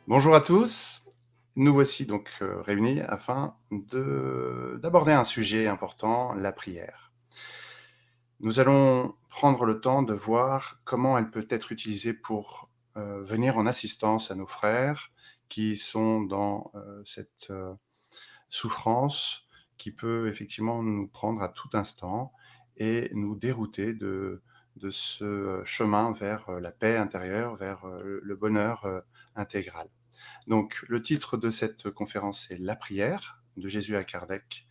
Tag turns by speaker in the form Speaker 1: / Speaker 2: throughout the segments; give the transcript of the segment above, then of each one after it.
Speaker 1: Bonjour à tous, nous voici donc réunis afin d'aborder un sujet important, la prière. Nous allons prendre le temps de voir comment elle peut être utilisée pour venir en assistance à nos frères qui sont dans cette souffrance qui peut effectivement nous prendre à tout instant et nous dérouter de ce chemin vers la paix intérieure, vers le bonheur intégral. Donc, le titre de cette conférence est La prière, de Jésus à Kardec,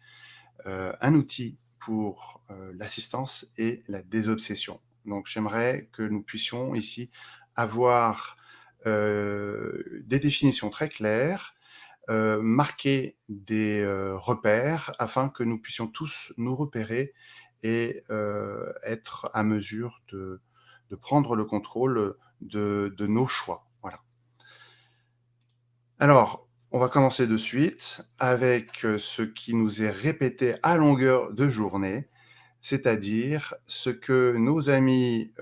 Speaker 1: un outil pour l'assistance et la désobsession. Donc, j'aimerais que nous puissions ici avoir des définitions très claires, marquer des repères afin que nous puissions tous nous repérer et être à mesure de prendre le contrôle de nos choix. Voilà. Alors, on va commencer de suite avec ce qui nous est répété à longueur de journée, c'est-à-dire ce que nos amis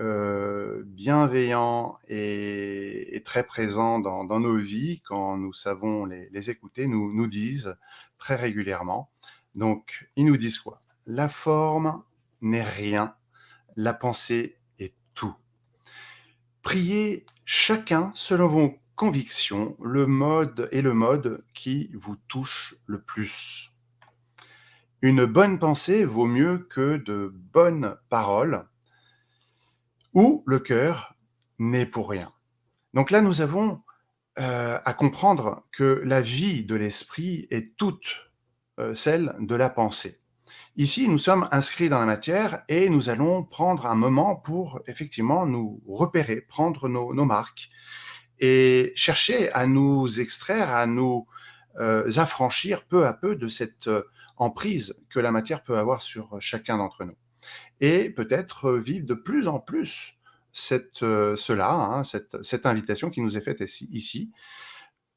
Speaker 1: bienveillants et très présents dans nos vies, quand nous savons les écouter, nous disent très régulièrement. Donc, ils nous disent quoi? La forme n'est rien, la pensée est tout. Priez chacun selon vos convictions, le mode qui vous touche le plus. Une bonne pensée vaut mieux que de bonnes paroles, ou le cœur n'est pour rien. Donc là, nous avons à comprendre que la vie de l'esprit est toute celle de la pensée. Ici, nous sommes inscrits dans la matière et nous allons prendre un moment pour effectivement nous repérer, prendre nos marques et chercher à nous extraire, à nous affranchir peu à peu de cette emprise que la matière peut avoir sur chacun d'entre nous. Et peut-être vivre de plus en plus cette invitation qui nous est faite ici.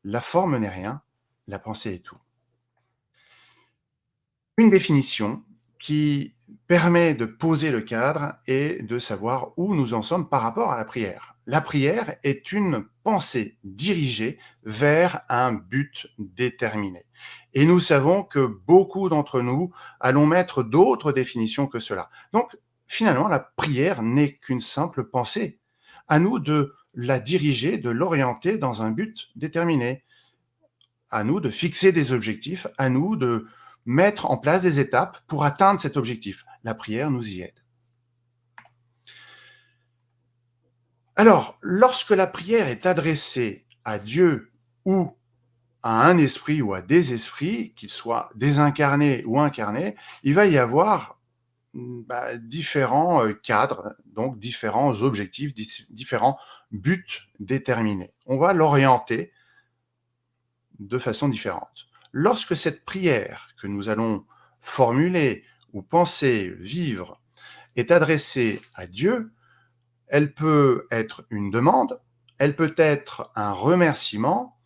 Speaker 1: La forme n'est rien, la pensée est tout. Une définition qui permet de poser le cadre et de savoir où nous en sommes par rapport à la prière. La prière est une pensée dirigée vers un but déterminé. Et nous savons que beaucoup d'entre nous allons mettre d'autres définitions que cela. Donc, finalement, la prière n'est qu'une simple pensée. À nous de la diriger, de l'orienter dans un but déterminé. À nous de fixer des objectifs, à nous de mettre en place des étapes pour atteindre cet objectif. La prière nous y aide. Alors, lorsque la prière est adressée à Dieu ou à un esprit ou à des esprits, qu'ils soient désincarnés ou incarnés, il va y avoir différents cadres, donc différents objectifs, différents buts déterminés. On va l'orienter de façon différente. Lorsque cette prière que nous allons formuler ou penser, vivre, est adressée à Dieu, elle peut être une demande, elle peut être un remerciement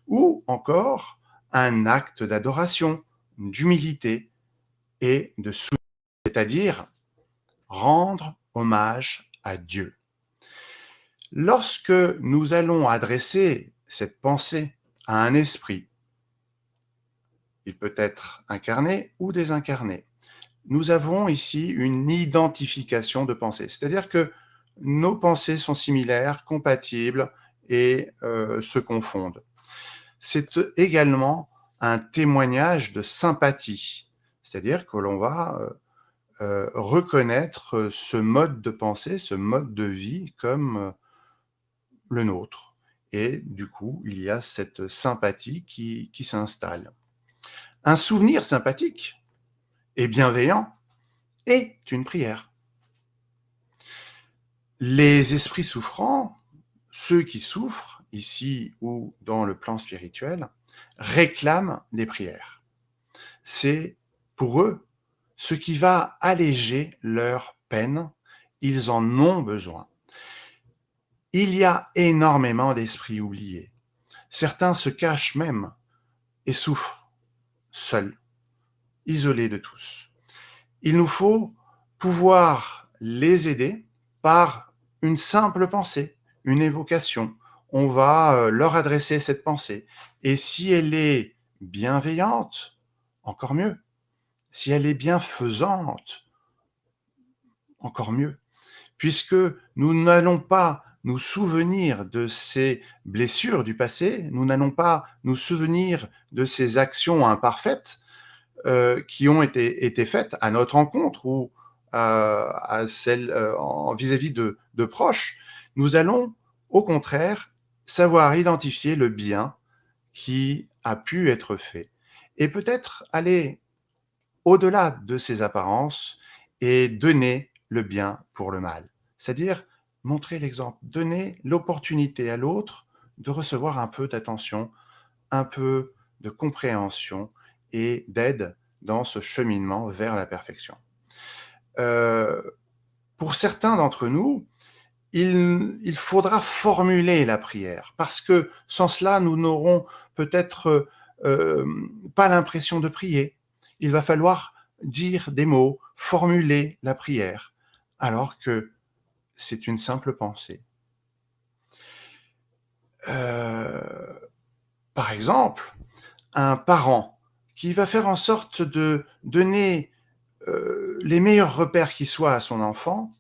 Speaker 1: ou encore un acte d'adoration, d'humilité et de soutien, c'est-à-dire rendre hommage à Dieu. Lorsque nous allons adresser cette pensée à un esprit, il peut être incarné ou désincarné. Nous avons ici une identification de pensée, c'est-à-dire que nos pensées sont similaires, compatibles et se confondent. C'est également un témoignage de sympathie, c'est-à-dire que l'on va reconnaître ce mode de pensée, ce mode de vie comme le nôtre. Et du coup, il y a cette sympathie qui s'installe. Un souvenir sympathique et bienveillant est une prière. Les esprits souffrants, ceux qui souffrent, ici ou dans le plan spirituel, réclament des prières. C'est pour eux ce qui va alléger leur peine. Ils en ont besoin. Il y a énormément d'esprits oubliés. Certains se cachent même et souffrent, seuls, isolés de tous. Il nous faut pouvoir les aider par une simple pensée, une évocation. On va leur adresser cette pensée. Et si elle est bienveillante, encore mieux. Si elle est bienfaisante, encore mieux. Puisque nous n'allons pas nous souvenir de ces blessures du passé, nous n'allons pas nous souvenir de ces actions imparfaites qui ont été faites à notre encontre ou à celle vis-à-vis de proches. Nous allons, au contraire, savoir identifier le bien qui a pu être fait et peut-être aller au-delà de ces apparences et donner le bien pour le mal. C'est-à-dire montrer l'exemple, donner l'opportunité à l'autre de recevoir un peu d'attention, un peu de compréhension et d'aide dans ce cheminement vers la perfection. Euh, pour certains d'entre nous, il faudra formuler la prière, parce que sans cela, nous n'aurons peut-être pas l'impression de prier. Il va falloir dire des mots, formuler la prière, alors que c'est une simple pensée. Euh, par exemple, un parent qui va faire en sorte de donner les meilleurs repères qui soient à son enfant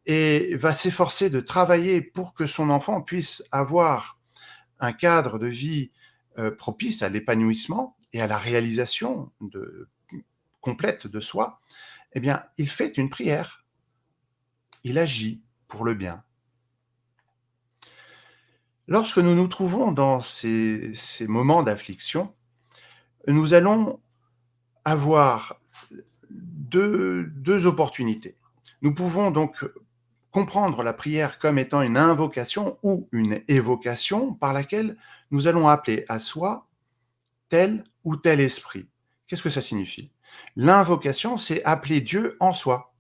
Speaker 1: et va s'efforcer de travailler pour que son enfant puisse avoir un cadre de vie propice à l'épanouissement et à la réalisation complète de soi, eh bien, il fait une prière. Il agit pour le bien. Lorsque nous nous trouvons dans ces moments d'affliction, nous allons avoir deux opportunités. Nous pouvons donc comprendre la prière comme étant une invocation ou une évocation par laquelle nous allons appeler à soi tel ou tel esprit. Qu'est-ce que ça signifie? L'invocation, c'est appeler Dieu en soi.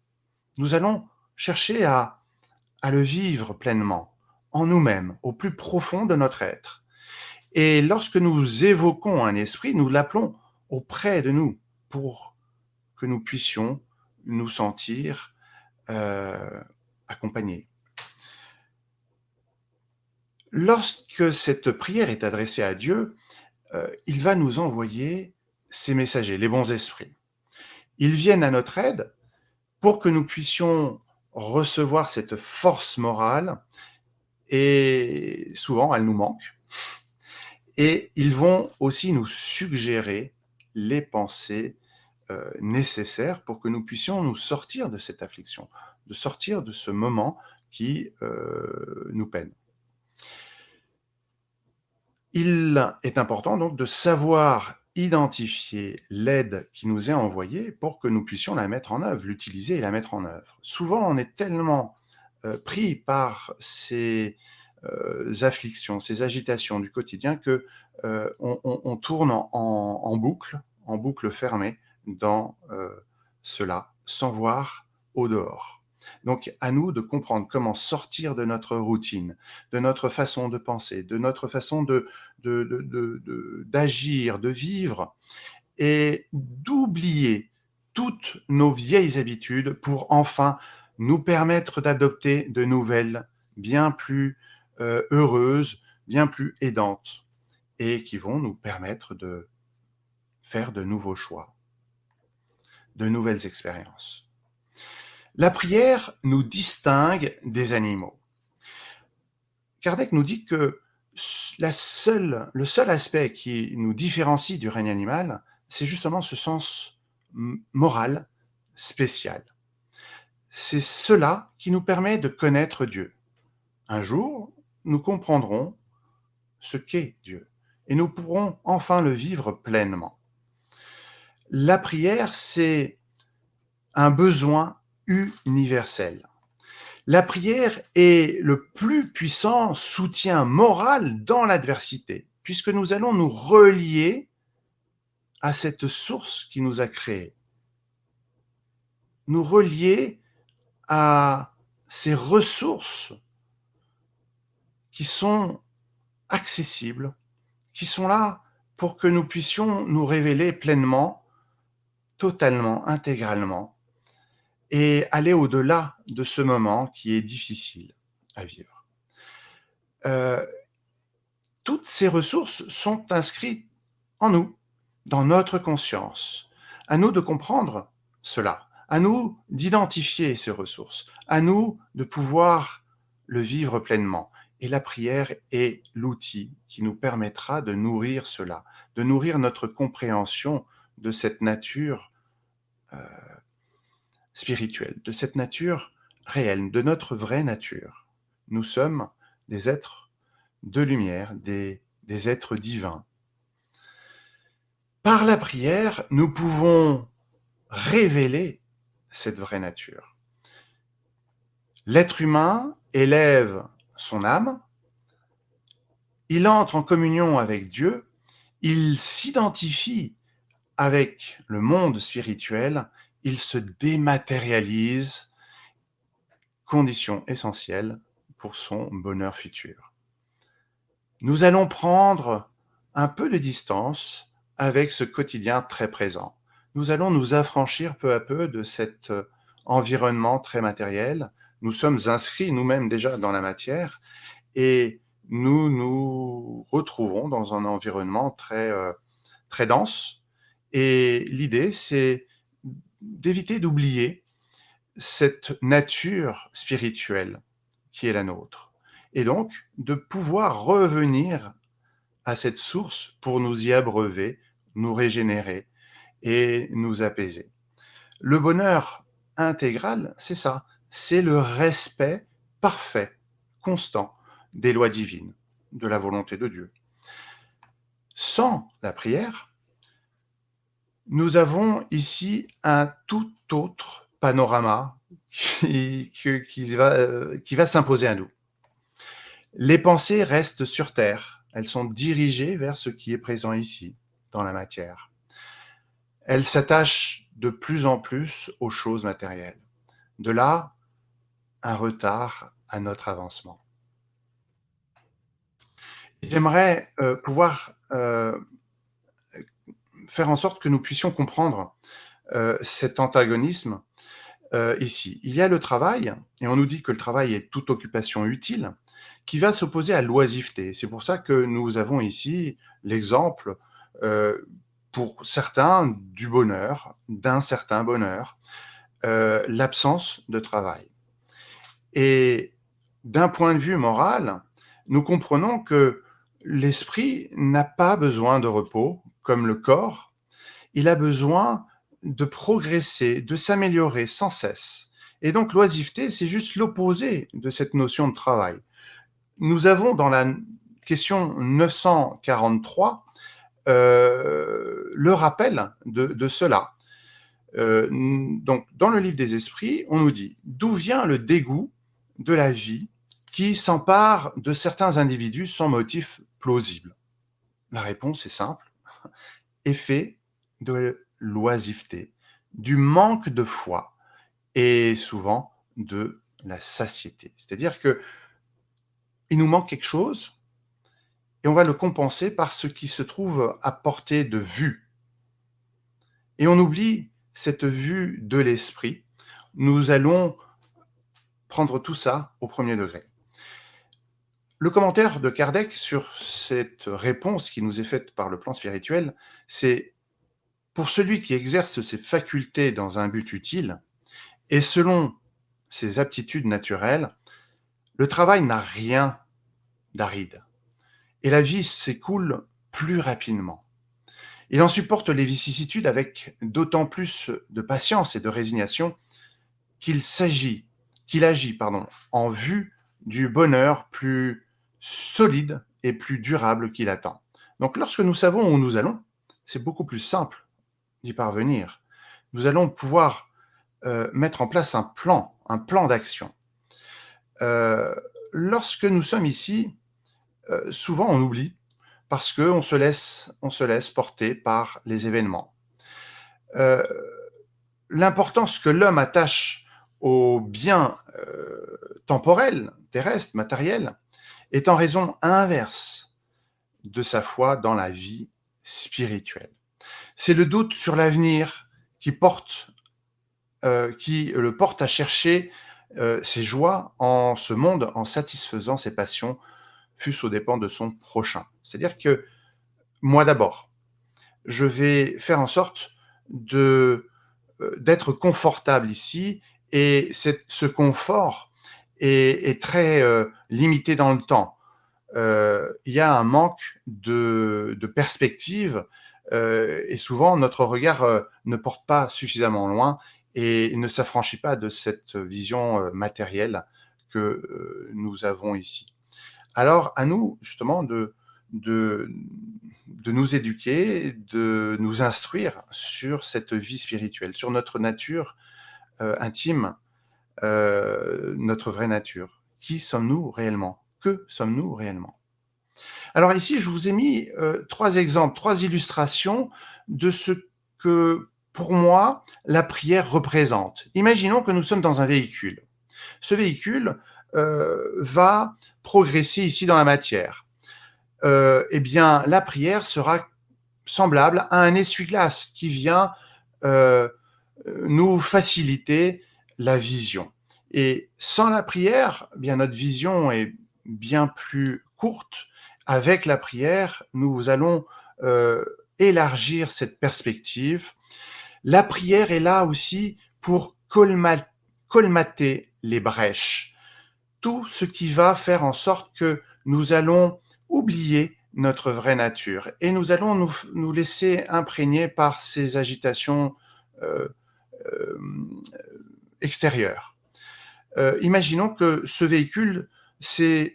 Speaker 1: Nous allons chercher à le vivre pleinement, en nous-mêmes, au plus profond de notre être. Et lorsque nous évoquons un esprit, nous l'appelons auprès de nous pour que nous puissions nous sentir accompagnés. Lorsque cette prière est adressée à Dieu, il va nous envoyer ses messagers, les bons esprits. Ils viennent à notre aide pour que nous puissions recevoir cette force morale, et souvent elle nous manque, et ils vont aussi nous suggérer les pensées nécessaires pour que nous puissions nous sortir de cette affliction, de sortir de ce moment qui nous peine. Il est important donc de savoir identifier l'aide qui nous est envoyée pour que nous puissions la mettre en œuvre, l'utiliser et la mettre en œuvre. Souvent, on est tellement pris par ces afflictions, ces agitations du quotidien que on tourne en boucle fermée dans cela, sans voir au dehors. Donc, à nous de comprendre comment sortir de notre routine, de notre façon de penser, de notre façon d'agir, de vivre, et d'oublier toutes nos vieilles habitudes pour enfin nous permettre d'adopter de nouvelles, bien plus heureuses, bien plus aidantes, et qui vont nous permettre de faire de nouveaux choix, de nouvelles expériences. La prière nous distingue des animaux. Kardec nous dit que le seul aspect qui nous différencie du règne animal, c'est justement ce sens moral spécial. C'est cela qui nous permet de connaître Dieu. Un jour, nous comprendrons ce qu'est Dieu et nous pourrons enfin le vivre pleinement. La prière, c'est un besoin universel. La prière est le plus puissant soutien moral dans l'adversité, puisque nous allons nous relier à cette source qui nous a créés, nous relier à ces ressources qui sont accessibles, qui sont là pour que nous puissions nous révéler pleinement, totalement, intégralement, et aller au-delà de ce moment qui est difficile à vivre. Euh, Toutes ces ressources sont inscrites en nous, dans notre conscience. À nous de comprendre cela, à nous d'identifier ces ressources, à nous de pouvoir le vivre pleinement. Et la prière est l'outil qui nous permettra de nourrir cela, de nourrir notre compréhension de cette nature euh, spirituelle, de cette nature réelle, de notre vraie nature. Nous sommes des êtres de lumière, des êtres divins. Par la prière, nous pouvons révéler cette vraie nature. L'être humain élève son âme, il entre en communion avec Dieu, il s'identifie avec le monde spirituel, il se dématérialise, condition essentielle pour son bonheur futur. Nous allons prendre un peu de distance avec ce quotidien très présent. Nous allons nous affranchir peu à peu de cet environnement très matériel. Nous sommes inscrits nous-mêmes déjà dans la matière et nous nous retrouvons dans un environnement très dense. Et l'idée, c'est d'éviter d'oublier cette nature spirituelle qui est la nôtre. Et donc, de pouvoir revenir à cette source pour nous y abreuver, nous régénérer et nous apaiser. Le bonheur intégral, c'est ça, c'est le respect parfait, constant des lois divines, de la volonté de Dieu. Sans la prière, nous avons ici un tout autre panorama qui va s'imposer à nous. Les pensées restent sur Terre, elles sont dirigées vers ce qui est présent ici, dans la matière. Elles s'attachent de plus en plus aux choses matérielles. De là, un retard à notre avancement. J'aimerais pouvoir faire en sorte que nous puissions comprendre cet antagonisme ici. Il y a le travail, et on nous dit que le travail est toute occupation utile, qui va s'opposer à l'oisiveté. C'est pour ça que nous avons ici l'exemple, pour certains, du bonheur, d'un certain bonheur, l'absence de travail. Et d'un point de vue moral, nous comprenons que l'esprit n'a pas besoin de repos, comme le corps, il a besoin de progresser, de s'améliorer sans cesse. Et donc l'oisiveté, c'est juste l'opposé de cette notion de travail. Nous avons dans la question 943 le rappel de cela. Donc, dans le livre des esprits, on nous dit d'où vient le dégoût de la vie qui s'empare de certains individus sans motif plausible. La réponse est simple, effet de l'oisiveté, du manque de foi et souvent de la satiété. C'est-à-dire que il nous manque quelque chose et on va le compenser par ce qui se trouve à portée de vue. Et on oublie cette vue de l'esprit. Nous allons prendre tout ça au premier degré. Le commentaire de Kardec sur cette réponse qui nous est faite par le plan spirituel, c'est pour celui qui exerce ses facultés dans un but utile et selon ses aptitudes naturelles, le travail n'a rien d'aride et la vie s'écoule plus rapidement. Il en supporte les vicissitudes avec d'autant plus de patience et de résignation qu'il agit en vue du bonheur plus solide et plus durable qu'il attend. Donc lorsque nous savons où nous allons, c'est beaucoup plus simple d'y parvenir. Nous allons pouvoir mettre en place un plan d'action. Heu, Lorsque nous sommes ici, souvent on oublie parce qu'on se laisse porter par les événements. Heu, L'importance que l'homme attache aux biens, temporels, terrestres, matériels, est en raison inverse de sa foi dans la vie spirituelle. C'est le doute sur l'avenir qui le porte à chercher, ses joies en ce monde, en satisfaisant ses passions, fût-ce aux dépens de son prochain. C'est-à-dire que moi d'abord, je vais faire en sorte d'être confortable ici, et ce confort est très, limité dans le temps. Il y a un manque de perspective, et souvent notre regard, ne porte pas suffisamment loin et ne s'affranchit pas de cette vision, matérielle que, nous avons ici. Alors à nous justement de de nous éduquer, de nous instruire sur cette vie spirituelle, sur notre nature, intime, notre vraie nature. Qui sommes-nous réellement? Que sommes-nous réellement? Alors ici, je vous ai mis, 3 exemples, 3 illustrations de ce que, pour moi, la prière représente. Imaginons que nous sommes dans un véhicule. Ce véhicule, va progresser ici dans la matière. Eh bien, la prière sera semblable à un essuie-glace qui vient, heu, nous faciliter la vision. Et sans la prière, eh bien notre vision est bien plus courte. Avec la prière, nous allons, heu, élargir cette perspective. La prière est là aussi pour colmater les brèches. Tout ce qui va faire en sorte que nous allons oublier notre vraie nature et nous allons nous laisser imprégner par ces agitations, heu, hem, extérieures. Imaginons que ce véhicule, c'est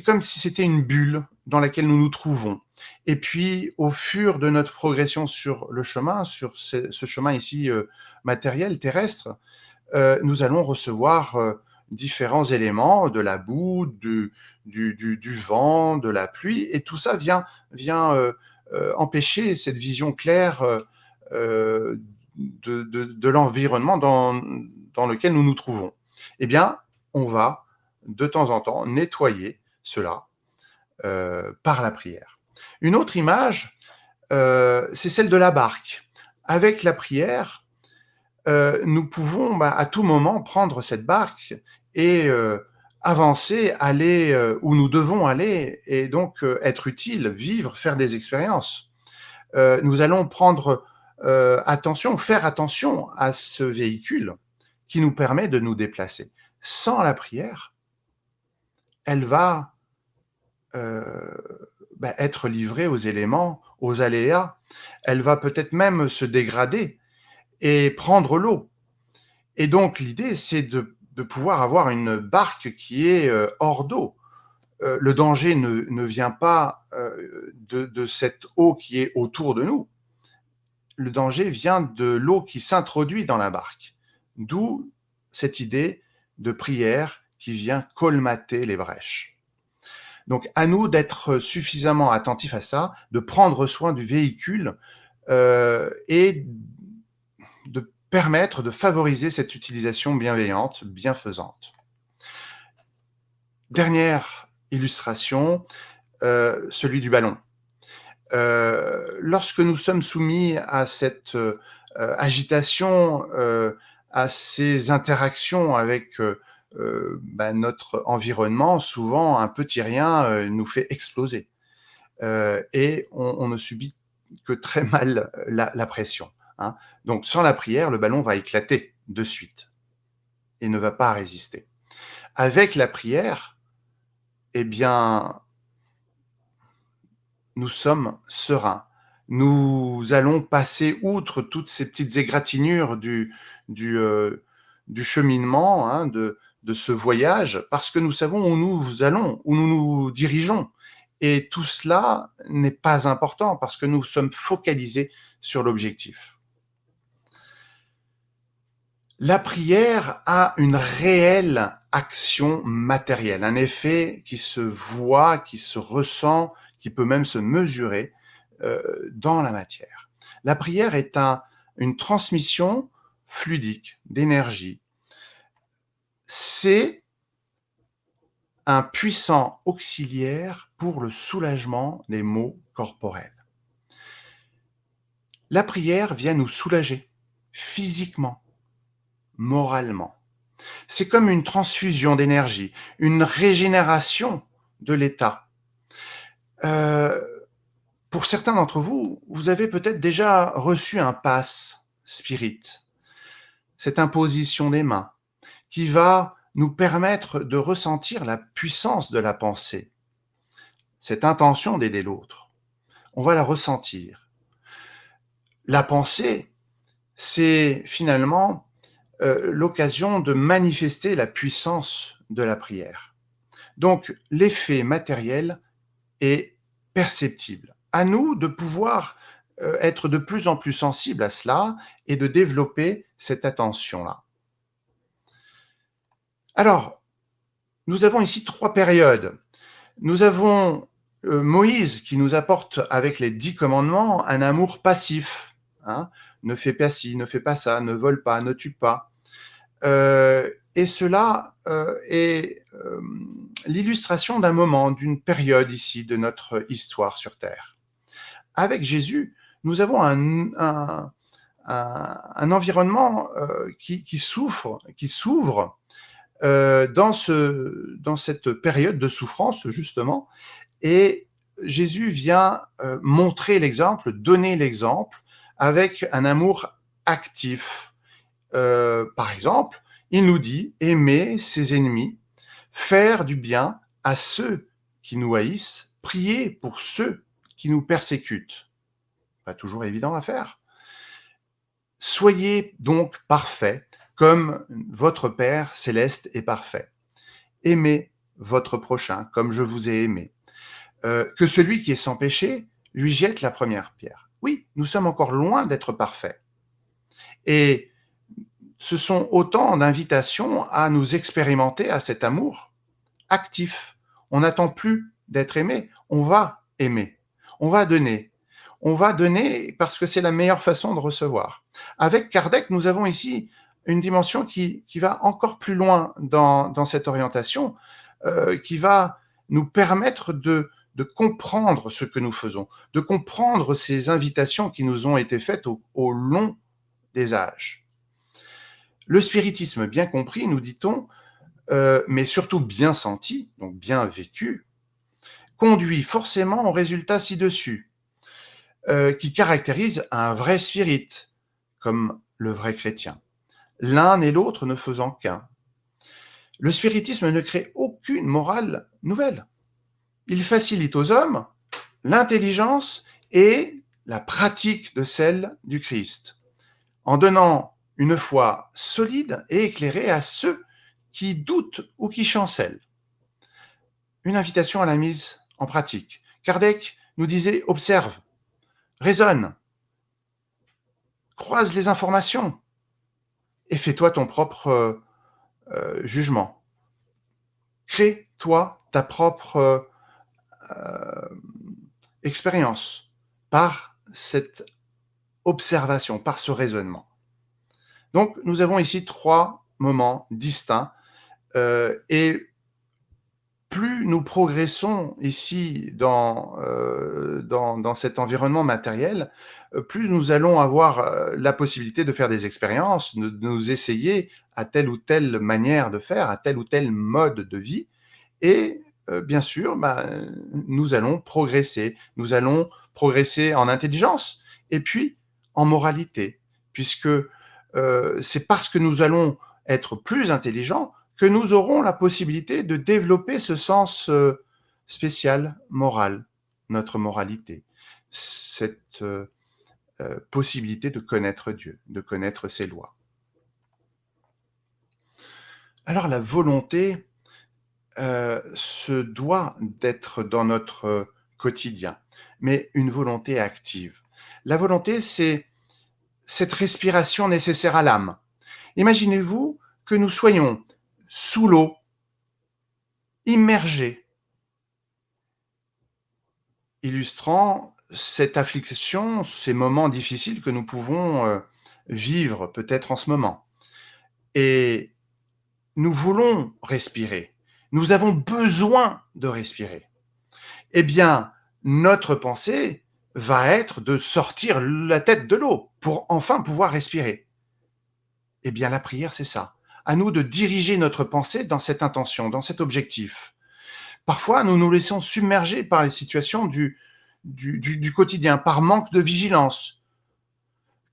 Speaker 1: comme si c'était une bulle dans laquelle nous nous trouvons, et puis au fur de notre progression sur le chemin, sur ce chemin ici, matériel, terrestre, nous allons recevoir, différents éléments, de la boue, du vent, de la pluie, et tout ça vient, empêcher cette vision claire, de l'environnement dans lequel nous nous trouvons. Eh bien, on va, de temps en temps, nettoyer cela, par la prière. Une autre image, c'est celle de la barque. Avec la prière, nous pouvons, à tout moment prendre cette barque et avancer, aller, où nous devons aller, et donc être utile, vivre, faire des expériences. Nous allons prendre, faire attention à ce véhicule qui nous permet de nous déplacer. Sans la prière, elle va, être livrée aux éléments, aux aléas. Elle va peut-être même se dégrader et prendre l'eau. Et donc l'idée, c'est de pouvoir avoir une barque qui est, hors d'eau. Le danger ne vient pas, de cette eau qui est autour de nous. Le danger vient de l'eau qui s'introduit dans la barque. D'où cette idée de prière qui vient colmater les brèches. Donc à nous d'être suffisamment attentifs à ça, de prendre soin du véhicule, et de permettre de favoriser cette utilisation bienveillante, bienfaisante. Dernière illustration, celui du ballon. Lorsque nous sommes soumis à cette, agitation, à ces interactions avec, notre environnement, souvent un petit rien, nous fait exploser. Et on ne subit que très mal la pression, hein. Donc sans la prière, le ballon va éclater de suite et ne va pas résister. Avec la prière, eh bien, nous sommes sereins. Nous allons passer outre toutes ces petites égratignures du, heu, du cheminement, hein, de ce voyage, parce que nous savons où nous allons, où nous nous dirigeons. Et tout cela n'est pas important parce que nous sommes focalisés sur l'objectif. La prière a une réelle action matérielle, un effet qui se voit, qui se ressent, qui peut même se mesurer dans la matière. La prière est une transmission fluidique d'énergie. C'est un puissant auxiliaire pour le soulagement des maux corporels. La prière vient nous soulager physiquement, moralement. C'est comme une transfusion d'énergie, une régénération de l'état. Pour certains d'entre vous, vous avez peut-être déjà reçu un pass spirit, cette imposition des mains, qui va nous permettre de ressentir la puissance de la pensée, cette intention d'aider l'autre. On va la ressentir. La pensée, c'est finalement l'occasion de manifester la puissance de la prière. Donc, l'effet matériel est perceptible. À nous de pouvoir être de plus en plus sensibles à cela et de développer cette attention-là. Alors, nous avons ici 3 périodes. Nous avons Moïse qui nous apporte avec les 10 commandements un amour passif. Hein, ne fais pas ci, ne fais pas ça, ne vole pas, ne tue pas. Et cela est l'illustration d'un moment, d'une période ici de notre histoire sur Terre. Avec Jésus, nous avons un environnement qui s'ouvre dans cette période de souffrance, justement, et Jésus vient montrer l'exemple, donner l'exemple, avec un amour actif. Par exemple, il nous dit aimer ses ennemis, faire du bien à ceux qui nous haïssent, prier pour ceux qui nous persécutent. Pas toujours évident à faire. Soyez donc parfaits comme votre Père céleste est parfait. Aimez votre prochain comme je vous ai aimé. Que celui qui est sans péché lui jette la première pierre. Oui, nous sommes encore loin d'être parfaits. Et ce sont autant d'invitations à nous expérimenter à cet amour actif. On n'attend plus d'être aimé, on va aimer, on va donner. On va donner parce que c'est la meilleure façon de recevoir. Avec Kardec, nous avons ici une dimension qui va encore plus loin dans cette orientation, qui va nous permettre de comprendre ce que nous faisons, de comprendre ces invitations qui nous ont été faites au long des âges. Le spiritisme bien compris, nous dit-on, mais surtout bien senti, donc bien vécu, conduit forcément au résultat ci-dessus, qui caractérise un vrai spirit, comme le vrai chrétien. L'un et l'autre ne faisant qu'un. Le spiritisme ne crée aucune morale nouvelle. Il facilite aux hommes l'intelligence et la pratique de celle du Christ, en donnant une foi solide et éclairée à ceux qui doutent ou qui chancellent. Une invitation à la mise en pratique. Kardec nous disait « observe, raisonne, croise les informations et fais-toi ton propre jugement. Crée-toi ta propre expérience par cette observation, par ce raisonnement. » Donc, nous avons ici 3 moments distincts et plus nous progressons ici dans cet environnement matériel, plus nous allons avoir la possibilité de faire des expériences, de nous essayer à telle ou telle manière de faire, à tel ou tel mode de vie. Et bien sûr, nous allons progresser. Nous allons progresser en intelligence et puis en moralité, puisque c'est parce que nous allons être plus intelligents que nous aurons la possibilité de développer ce sens spécial moral, notre moralité, cette possibilité de connaître Dieu, de connaître ses lois. Alors la volonté se doit d'être dans notre quotidien, mais une volonté active. La volonté, c'est cette respiration nécessaire à l'âme. Imaginez-vous que nous soyons sous l'eau, immergés, illustrant cette affliction, ces moments difficiles que nous pouvons vivre peut-être en ce moment. Et nous voulons respirer. Nous avons besoin de respirer. Eh bien, notre pensée va être de sortir la tête de l'eau pour enfin pouvoir respirer. Eh bien, la prière, c'est ça. À nous de diriger notre pensée dans cette intention, dans cet objectif. Parfois, nous nous laissons submerger par les situations du quotidien, par manque de vigilance,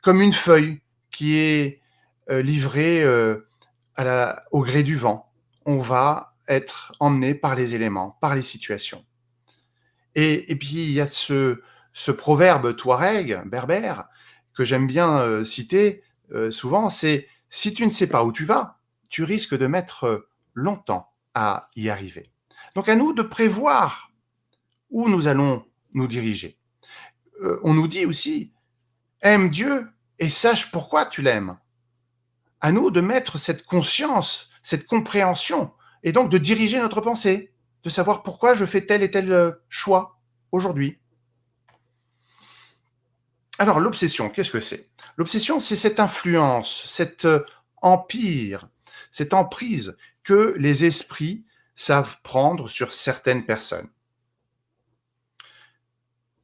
Speaker 1: comme une feuille qui est livrée au gré du vent. On va être emmené par les éléments, par les situations. Et puis, il y a ce proverbe touareg, berbère, que j'aime bien citer souvent, c'est « Si tu ne sais pas où tu vas, tu risques de mettre longtemps à y arriver ». Donc à nous de prévoir où nous allons nous diriger. On nous dit aussi « Aime Dieu et sache pourquoi tu l'aimes ». À nous de mettre cette conscience, cette compréhension, et donc de diriger notre pensée, de savoir pourquoi je fais tel et tel choix aujourd'hui. Alors l'obsession, qu'est-ce que c'est? L'obsession, c'est cette influence, cet empire, cette emprise que les esprits savent prendre sur certaines personnes.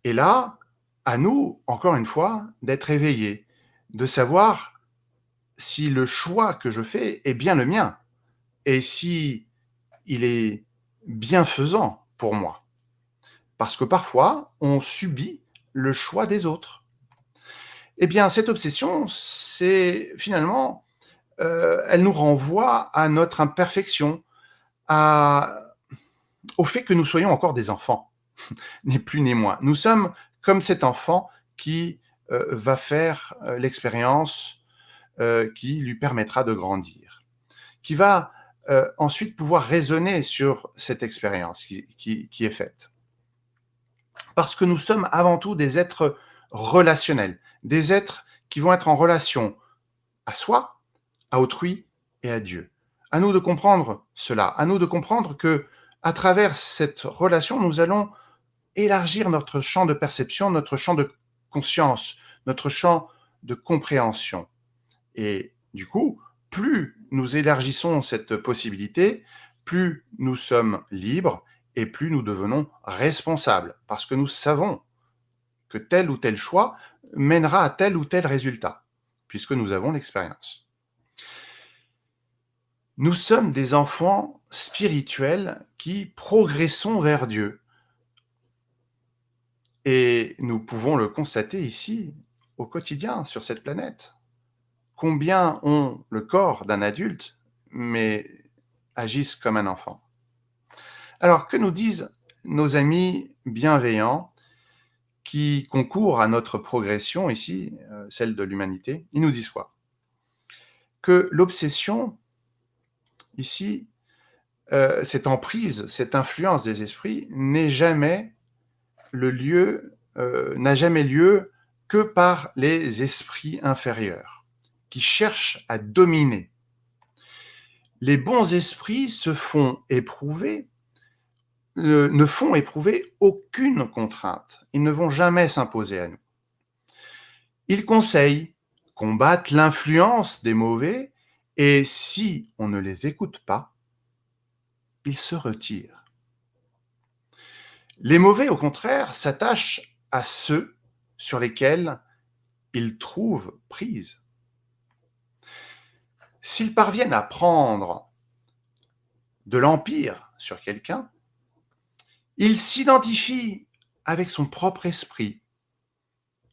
Speaker 1: Et là, à nous, encore une fois, d'être éveillés, de savoir si le choix que je fais est bien le mien et si il est bienfaisant pour moi. Parce que parfois, on subit le choix des autres. Eh bien, cette obsession, c'est finalement, elle nous renvoie à notre imperfection, à au fait que nous soyons encore des enfants, ni plus ni moins. Nous sommes comme cet enfant qui, va faire, l'expérience, qui lui permettra de grandir, qui va, ensuite pouvoir raisonner sur cette expérience qui est faite. Parce que nous sommes avant tout des êtres relationnels, des êtres qui vont être en relation à soi, à autrui et à Dieu. À nous de comprendre cela, à nous de comprendre que, à travers cette relation, nous allons élargir notre champ de perception, notre champ de conscience, notre champ de compréhension. Et du coup, plus nous élargissons cette possibilité, plus nous sommes libres et plus nous devenons responsables, parce que nous savons que tel ou tel choix mènera à tel ou tel résultat, puisque nous avons l'expérience. Nous sommes des enfants spirituels qui progressons vers Dieu. Et nous pouvons le constater ici, au quotidien, sur cette planète. Combien ont le corps d'un adulte, mais agissent comme un enfant. Alors, que nous disent nos amis bienveillants qui concourent à notre progression ici, celle de l'humanité? Ils nous disent quoi? Que l'obsession, ici, cette emprise, cette influence des esprits n'a jamais lieu que par les esprits inférieurs, qui cherchent à dominer. Les bons esprits se font éprouver, ne font éprouver aucune contrainte. Ils ne vont jamais s'imposer à nous. Ils conseillent, combattent l'influence des mauvais, et si on ne les écoute pas, ils se retirent. Les mauvais, au contraire, s'attachent à ceux sur lesquels ils trouvent prise. S'ils parviennent à prendre de l'empire sur quelqu'un, ils s'identifient avec son propre esprit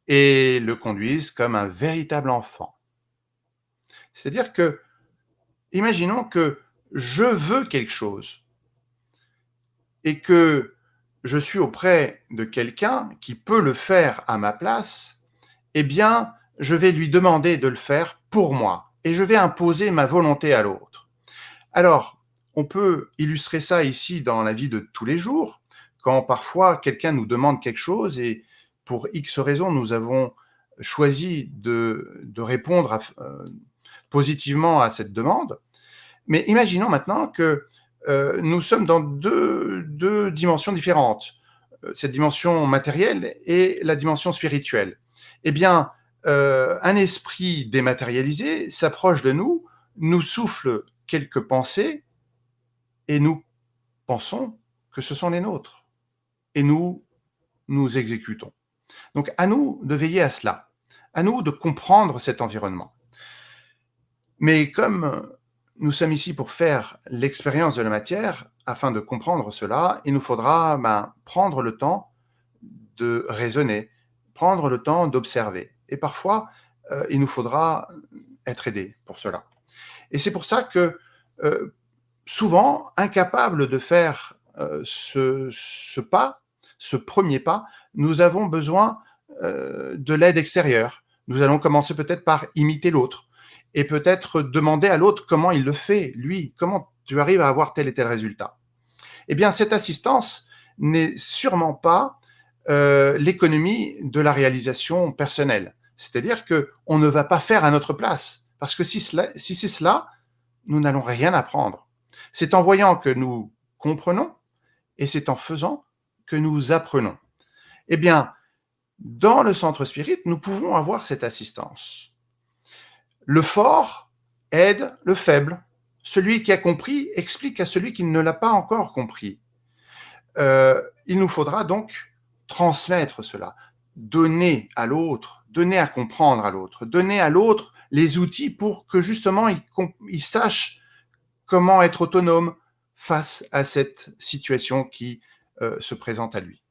Speaker 1: et le conduisent comme un véritable enfant. C'est-à-dire que, imaginons que je veux quelque chose et que je suis auprès de quelqu'un qui peut le faire à ma place, eh bien, je vais lui demander de le faire pour moi et je vais imposer ma volonté à l'autre. Alors, on peut illustrer ça ici dans la vie de tous les jours, quand parfois quelqu'un nous demande quelque chose et pour X raisons, nous avons choisi de répondre positivement à cette demande. Mais imaginons maintenant que nous sommes dans deux dimensions différentes, cette dimension matérielle et la dimension spirituelle. Eh bien, un esprit dématérialisé s'approche de nous, nous souffle quelques pensées et nous pensons que ce sont les nôtres. Et nous exécutons. Donc à nous de veiller à cela, à nous de comprendre cet environnement. Mais comme nous sommes ici pour faire l'expérience de la matière, afin de comprendre cela, il nous faudra prendre le temps de raisonner, prendre le temps d'observer. Et parfois, il nous faudra être aidé pour cela. Et c'est pour ça que, souvent, incapable de faire ce pas, ce premier pas, nous avons besoin de l'aide extérieure. Nous allons commencer peut-être par imiter l'autre et peut-être demander à l'autre comment il le fait, lui, comment tu arrives à avoir tel et tel résultat. Eh bien, cette assistance n'est sûrement pas l'économie de la réalisation personnelle. C'est-à-dire qu'on ne va pas faire à notre place. Parce que si c'est cela, nous n'allons rien apprendre. C'est en voyant que nous comprenons et c'est en faisant que nous apprenons. Eh bien, dans le centre spirit, nous pouvons avoir cette assistance. Le fort aide le faible. Celui qui a compris explique à celui qui ne l'a pas encore compris. Il nous faudra donc transmettre cela, donner à l'autre, donner à comprendre à l'autre, donner à l'autre les outils pour que justement il sache comment être autonome face à cette situation qui se présente à lui.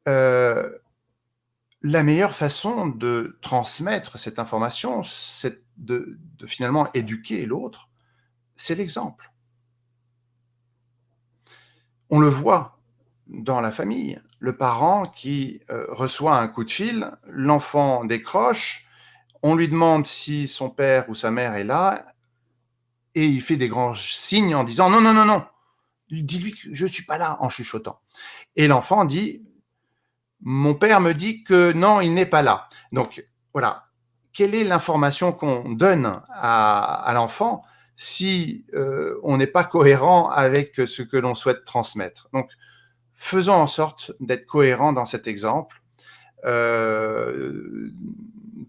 Speaker 1: La meilleure façon de transmettre cette information, c'est de finalement éduquer l'autre, c'est l'exemple. On le voit dans la famille, le parent qui reçoit un coup de fil, l'enfant décroche, on lui demande si son père ou sa mère est là, et il fait des grands signes en disant non, non, non, non, dis-lui que je ne suis pas là, en chuchotant. Et l'enfant dit mon père me dit que non, il n'est pas là. Donc voilà, quelle est l'information qu'on donne à l'enfant si on n'est pas cohérent avec ce que l'on souhaite transmettre. Donc faisons en sorte d'être cohérent dans cet exemple de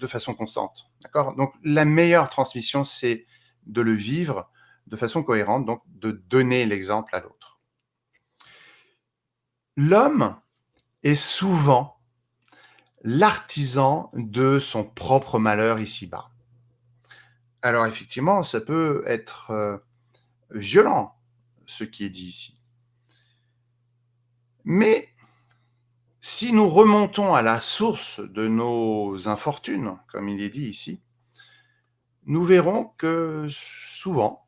Speaker 1: façon constante. D'accord ? Donc la meilleure transmission, c'est de le vivre de façon cohérente, donc de donner l'exemple à l'autre. L'homme est souvent l'artisan de son propre malheur ici-bas. Alors effectivement, ça peut être violent, ce qui est dit ici. Mais si nous remontons à la source de nos infortunes, comme il est dit ici, nous verrons que souvent,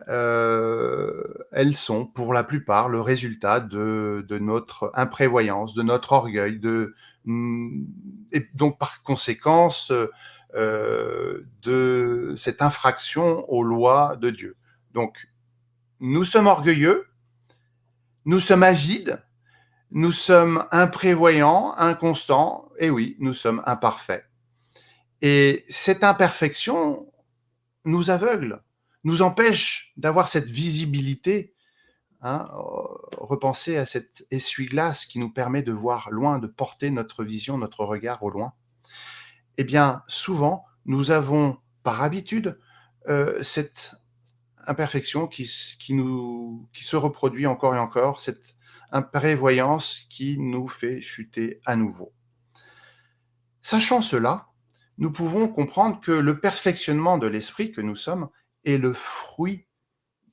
Speaker 1: elles sont pour la plupart le résultat de notre imprévoyance, de notre orgueil, et donc par conséquence de cette infraction aux lois de Dieu. Donc nous sommes orgueilleux, nous sommes avides, nous sommes imprévoyants, inconstants, et oui, nous sommes imparfaits. Et cette imperfection nous aveugle, nous empêche d'avoir cette visibilité. Repenser à cet essuie-glace qui nous permet de voir loin, de porter notre vision, notre regard au loin. Eh bien, souvent, nous avons par habitude cette imperfection qui se reproduit encore et encore, cette imprévoyance qui nous fait chuter à nouveau. Sachant cela, nous pouvons comprendre que le perfectionnement de l'esprit que nous sommes est le fruit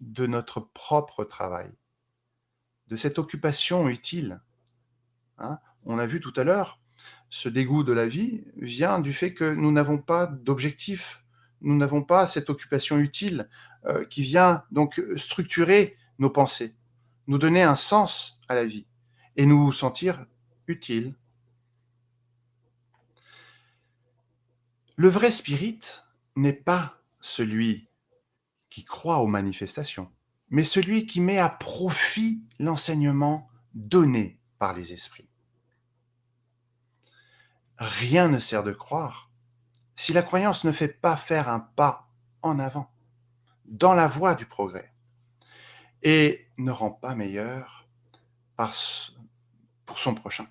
Speaker 1: de notre propre travail, de cette occupation utile. On a vu tout à l'heure, ce dégoût de la vie vient du fait que nous n'avons pas d'objectif, nous n'avons pas cette occupation utile qui vient donc structurer nos pensées, nous donner un sens à la vie et nous sentir utiles. Le vrai spirit n'est pas celui qui croit aux manifestations, mais celui qui met à profit l'enseignement donné par les esprits. Rien ne sert de croire si la croyance ne fait pas faire un pas en avant, dans la voie du progrès, et ne rend pas meilleur par pour son prochain.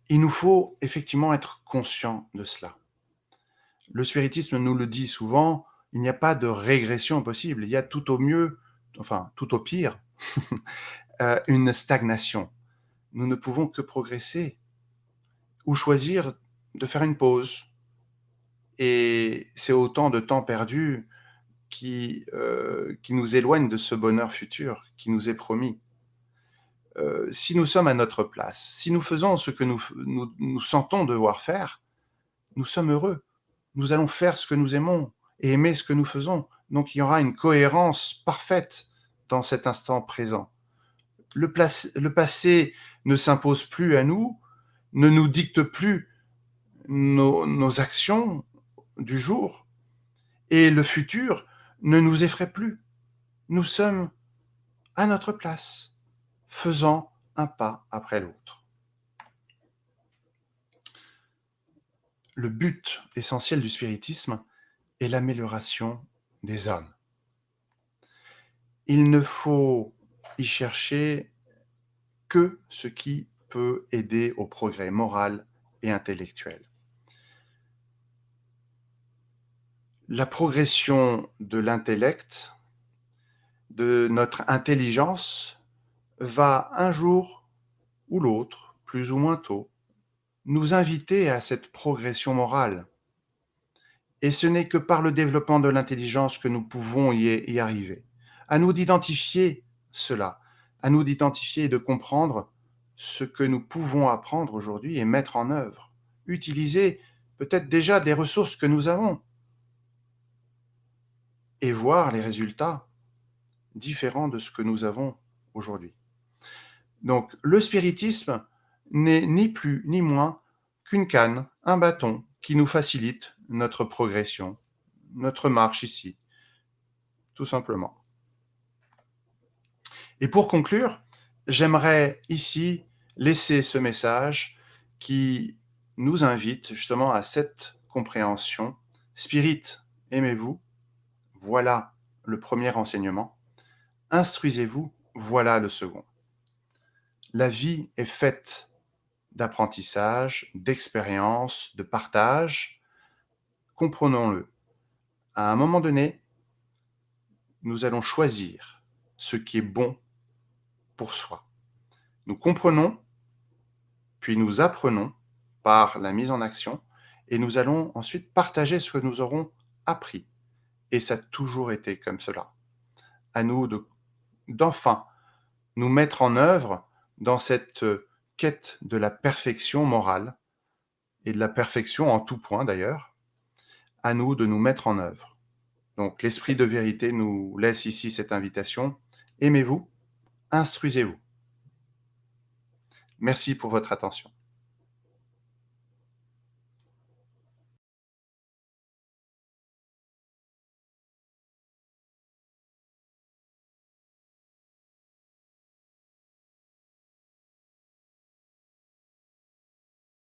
Speaker 1: Il nous faut effectivement être conscient de cela. Le spiritisme nous le dit souvent, il n'y a pas de régression possible, il y a tout au mieux, enfin tout au pire, une stagnation. Nous ne pouvons que progresser ou choisir de faire une pause. Et c'est autant de temps perdu qui nous éloigne de ce bonheur futur qui nous est promis. Si nous sommes à notre place, si nous faisons ce que nous sentons devoir faire, nous sommes heureux. Nous allons faire ce que nous aimons et aimer ce que nous faisons. Donc il y aura une cohérence parfaite dans cet instant présent. Le passé ne s'impose plus à nous, ne nous dicte plus nos actions du jour, et le futur ne nous effraie plus. Nous sommes à notre place, faisant un pas après l'autre. Le but essentiel du spiritisme est l'amélioration des hommes. Il ne faut y chercher que ce qui peut aider au progrès moral et intellectuel. La progression de l'intellect, de notre intelligence, va un jour ou l'autre, plus ou moins tôt, nous inviter à cette progression morale. Et ce n'est que par le développement de l'intelligence que nous pouvons y arriver. À nous d'identifier cela, à nous d'identifier et de comprendre ce que nous pouvons apprendre aujourd'hui et mettre en œuvre. Utiliser peut-être déjà des ressources que nous avons et voir les résultats différents de ce que nous avons aujourd'hui. Donc le spiritisme n'est ni plus ni moins qu'une canne, un bâton qui nous facilite notre progression, notre marche ici, tout simplement. Et pour conclure, j'aimerais ici laisser ce message qui nous invite justement à cette compréhension. Spirit, aimez-vous, voilà le premier enseignement. Instruisez-vous, voilà le second. La vie est faite d'apprentissage, d'expérience, de partage. Comprenons-le. À un moment donné, nous allons choisir ce qui est bon pour soi. Nous comprenons, puis nous apprenons par la mise en action, et nous allons ensuite partager ce que nous aurons appris. Et ça a toujours été comme cela. À nous d'enfin nous mettre en œuvre dans cette quête de la perfection morale, et de la perfection en tout point d'ailleurs, à nous de nous mettre en œuvre. Donc l'Esprit de vérité nous laisse ici cette invitation. Aimez-vous, instruisez-vous. Merci pour votre attention.